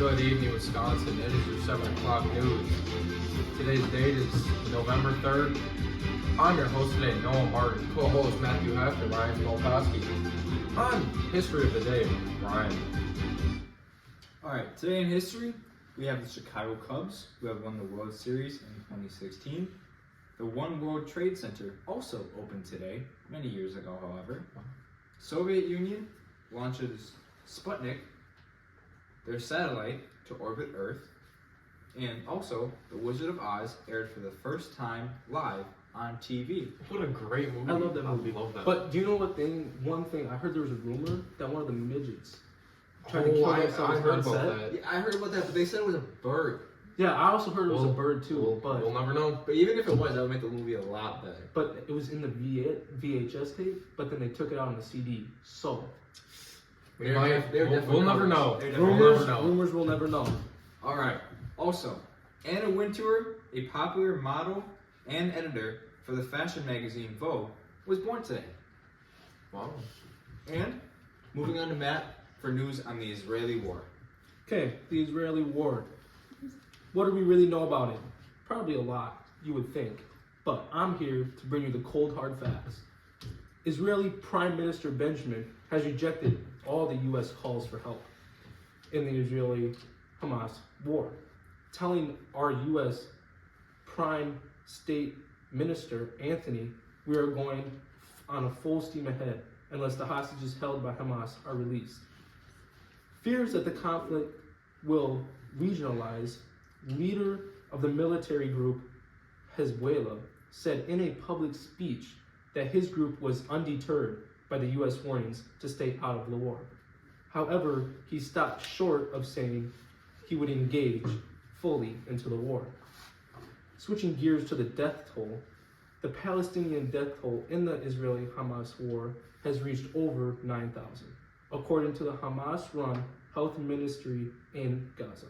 Good evening, Wisconsin. It is your 7 o'clock news. Today's date is November 3rd. I'm your host today, Noah Martin. Co-host Matthew Heft and Ryan Smolkowski. On History of the Day, Ryan. Alright, today in history, we have the Chicago Cubs, who have won the World Series in 2016. The One World Trade Center also opened today, many years ago, however. Soviet Union launches Sputnik, their satellite, to orbit Earth. And also, The Wizard of Oz aired for the first time live on TV. What a great movie. I love that movie. Love that. But do you know one thing? I heard there was a rumor that one of the midgets tried to kill I themselves heard on about set. that. Yeah, I heard about that, but they said it was a bird. Yeah, I also heard it was a bird too, We'll never know. But even if it was, that would make the movie a lot better. but it was in the VHS tape, but then they took it out on the CD. So We'll definitely never covers. know. They're We'll definitely never know. rumors will never know. Alright, also, Anna Wintour, a popular model and editor for the fashion magazine Vogue, was born today. Wow. And moving on to Matt for news on the Israeli war. Okay, the Israeli war. What do we really know about it? Probably a lot, you would think. But I'm here to bring you the cold hard facts. Israeli Prime Minister Benjamin has rejected all the U.S. calls for help in the Israeli-Hamas war, telling our U.S. Prime State Minister, Anthony, we are going on a full steam ahead unless the hostages held by Hamas are released. Fears that the conflict will regionalize, leader of the military group Hezbollah said in a public speech that his group was undeterred by the U.S. warnings to stay out of the war. However, he stopped short of saying he would engage fully into the war. Switching gears to the death toll, the Palestinian death toll in the Israeli-Hamas war has reached over 9,000, according to the Hamas-run health ministry in Gaza.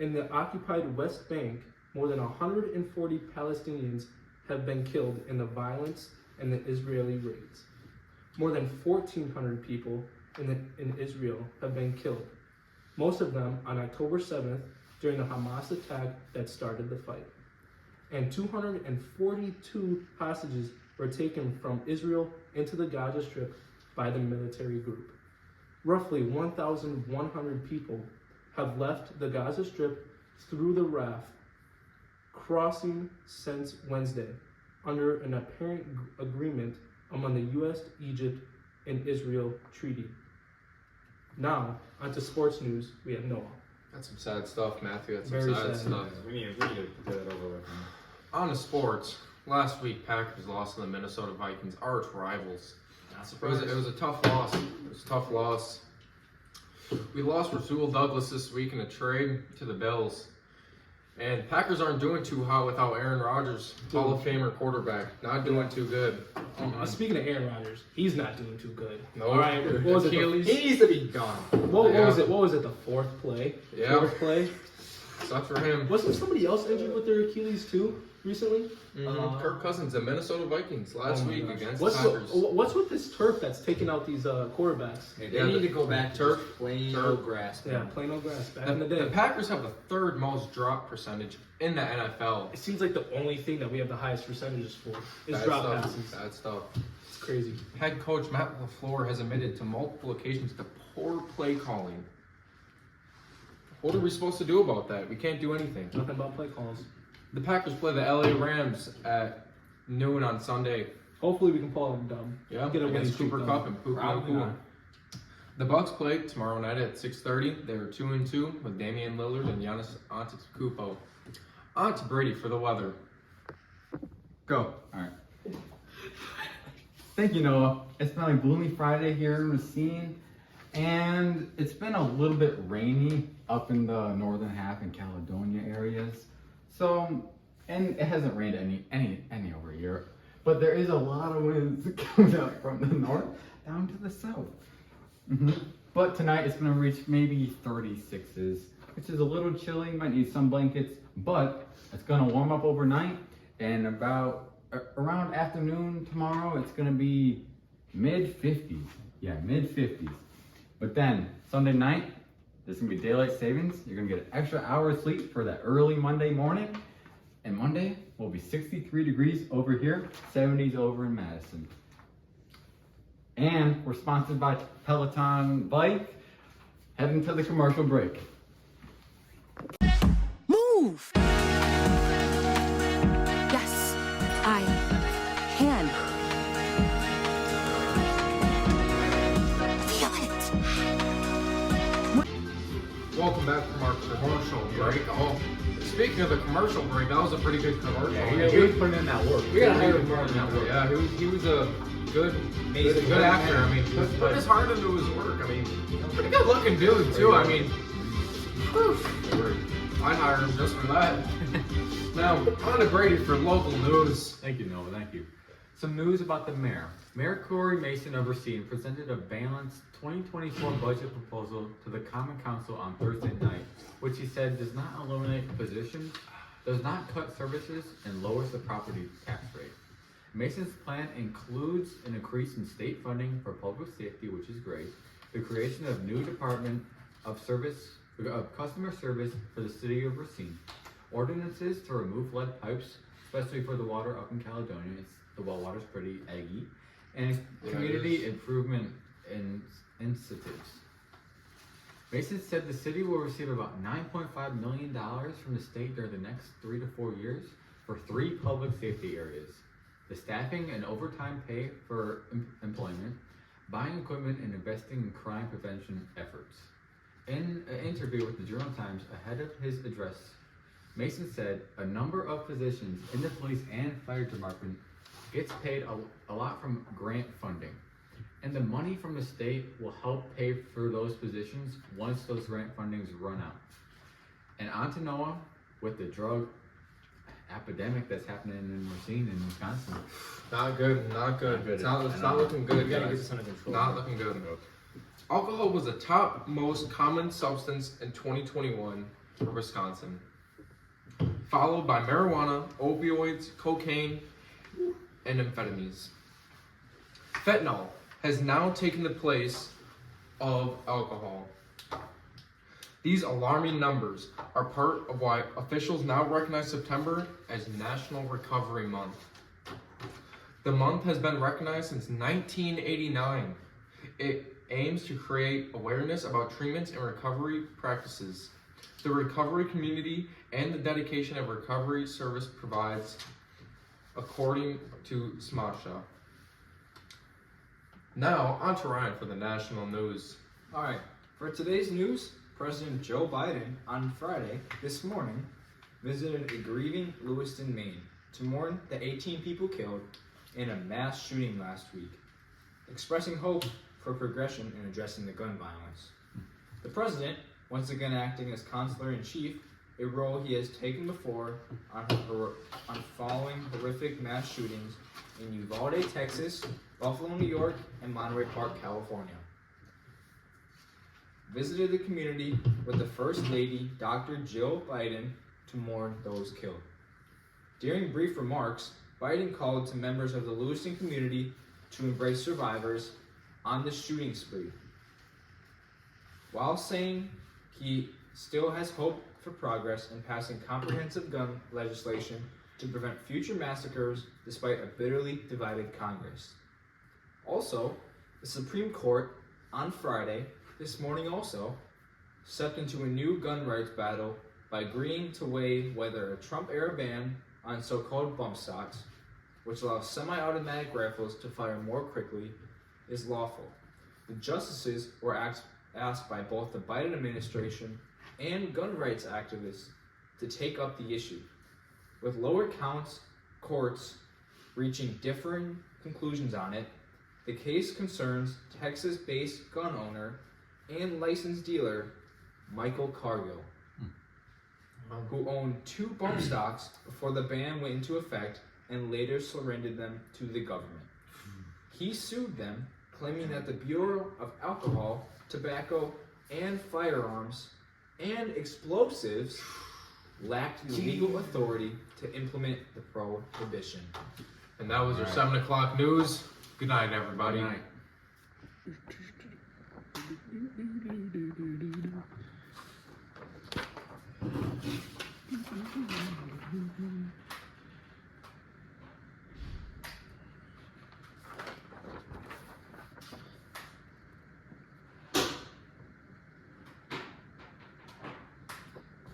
In the occupied West Bank, more than 140 Palestinians have been killed in the violence and the Israeli raids. More than 1,400 people in Israel have been killed, most of them on October 7th during the Hamas attack that started the fight. And 242 hostages were taken from Israel into the Gaza Strip by the military group. Roughly 1,100 people have left the Gaza Strip through the Rafah crossing since Wednesday, under an apparent agreement among the U.S., Egypt, and Israel treaty. Now, onto sports news, we have Noah. That's some sad stuff, Matthew. That's some Very sad sad. stuff. We need to get that over with. On to sports. Last week, Packers lost to the Minnesota Vikings, arch rivals. It was a tough loss. It was a tough loss. We lost Rasul Douglas this week in a trade to the Bills. And Packers aren't doing too hot without Aaron Rodgers, Hall of Famer quarterback. Not doing too good. Speaking of Aaron Rodgers, he's not doing too good. No. All right, what was it? Achilles. He needs to be gone. What Yeah. was it? What was it? The fourth play? Yeah. Fourth play? Sucks for him. Wasn't somebody else injured with their Achilles too recently? Kirk Cousins, the Minnesota Vikings, last Oh my week gosh. against What's the Packers. what's with this turf that's taking out these quarterbacks? They Yeah, need the to go back to turf- just plain turf. old grass. Yeah, plain old grass. Back The, in the the day, Packers have the third most drop percentage in the NFL. it seems like the only thing that we have the highest percentages for is Bad drop stuff. passes. Bad stuff. It's crazy. Head coach Matt LaFleur has admitted to multiple occasions to poor play calling. What are we supposed to do about that? We can't do anything. Nothing about play calls. The Packers play the LA Rams at noon on Sunday. Hopefully, we can pull out a dub. Yeah, Get a winning against streak Cooper going. Kupp and Puka Probably Nakua. not. The Bucks play tomorrow night at 6:30. They are 2-2 with Damian Lillard and Giannis Antetokounmpo. On to Brady for the weather. Go. All right. Thank you, Noah. It's been a gloomy Friday here in Racine, and it's been a little bit rainy up in the northern half and Caledonia areas. So, and it hasn't rained any over here, but there is a lot of winds coming up from the north down to the south. But tonight it's going to reach maybe 36s, which is a little chilly. Might need some blankets, but it's going to warm up overnight, and about around afternoon tomorrow it's going to be mid 50s. Yeah, mid 50s. But then Sunday night There's gonna be daylight savings. You're gonna get an extra hour of sleep for that early Monday morning. And Monday will be 63 degrees over here, 70s over in Madison. And we're sponsored by Peloton Bike. Heading to the commercial break. Move! Yes, I can. Feel it! Welcome back from our commercial break. Oh, speaking of the commercial break, that was a pretty good commercial. Yeah, he was putting in that work. We gotta hire him more than that work. Yeah, he was a good actor. I mean, he put his heart into his work. I mean, pretty good looking dude too. I mean, I'd hire him just for that. Now, on to Brady for local news. Thank you, Noah. Thank you. Some news about the mayor. Mayor Corey Mason of Racine presented a balanced 2024 budget proposal to the Common Council on Thursday night, which he said does not eliminate positions, does not cut services, and lowers the property tax rate. Mason's plan includes an increase in state funding for public safety, which is great, the creation of new department of customer service for the city of Racine, ordinances to remove lead pipes, especially for the water up in Caledonia. The well water's pretty eggy, and community improvement incentives. Mason said the city will receive about $9.5 million from the state during the next 3 to 4 years for 3 public safety areas: the staffing and overtime pay for employment, buying equipment, and investing in crime prevention efforts. In an interview with the Journal Times ahead of his address, Mason said a number of positions in the police and fire department gets paid a lot from grant funding, and the money from the state will help pay for those positions once those grant fundings run out. And on to Noah with the drug epidemic that's happening in Racine and Wisconsin. Not good. It's not looking good. We gotta get guys. this under control. Not looking good. Alcohol was the top most common substance in 2021 for Wisconsin, followed by marijuana, opioids, cocaine, and amphetamines. Fentanyl has now taken the place of alcohol. These alarming numbers are part of why officials now recognize September as National Recovery Month. The month has been recognized since 1989. It aims to create awareness about treatments and recovery practices, the recovery community, and the dedication of recovery service provides, according to SMASHA. Now, on to Ryan for the national news. Alright, for today's news, President Joe Biden on Friday, this morning, visited a grieving Lewiston, Maine, to mourn the 18 people killed in a mass shooting last week, expressing hope for progression in addressing the gun violence. The president, once again acting as consular-in-chief, a role he has taken before on following horrific mass shootings in Uvalde, Texas, Buffalo, New York, and Monterey Park, California. Visited the community with the First Lady, Dr. Jill Biden, to mourn those killed. During brief remarks, Biden called to members of the Lewiston community to embrace survivors on the shooting spree, while saying he still has hope for progress in passing comprehensive gun legislation to prevent future massacres despite a bitterly divided Congress. Also, the Supreme Court on Friday, this morning also, stepped into a new gun rights battle by agreeing to weigh whether a Trump-era ban on so-called bump stocks, which allows semi-automatic rifles to fire more quickly, is lawful. The justices were asked by both the Biden administration and gun rights activists to take up the issue, with lower courts reaching differing conclusions on it. The case concerns Texas-based gun owner and licensed dealer Michael Cargill, who owned 2 bump stocks before the ban went into effect and later surrendered them to the government. He sued them, claiming that the Bureau of Alcohol, Tobacco, and Firearms and Explosives lacked the legal authority to implement the prohibition. And that was your 7 o'clock news. Good night, everybody. Good night.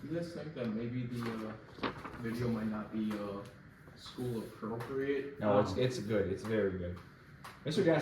You guys think that maybe the video might not be school appropriate? No, it's good. It's very good. Mr. Gas.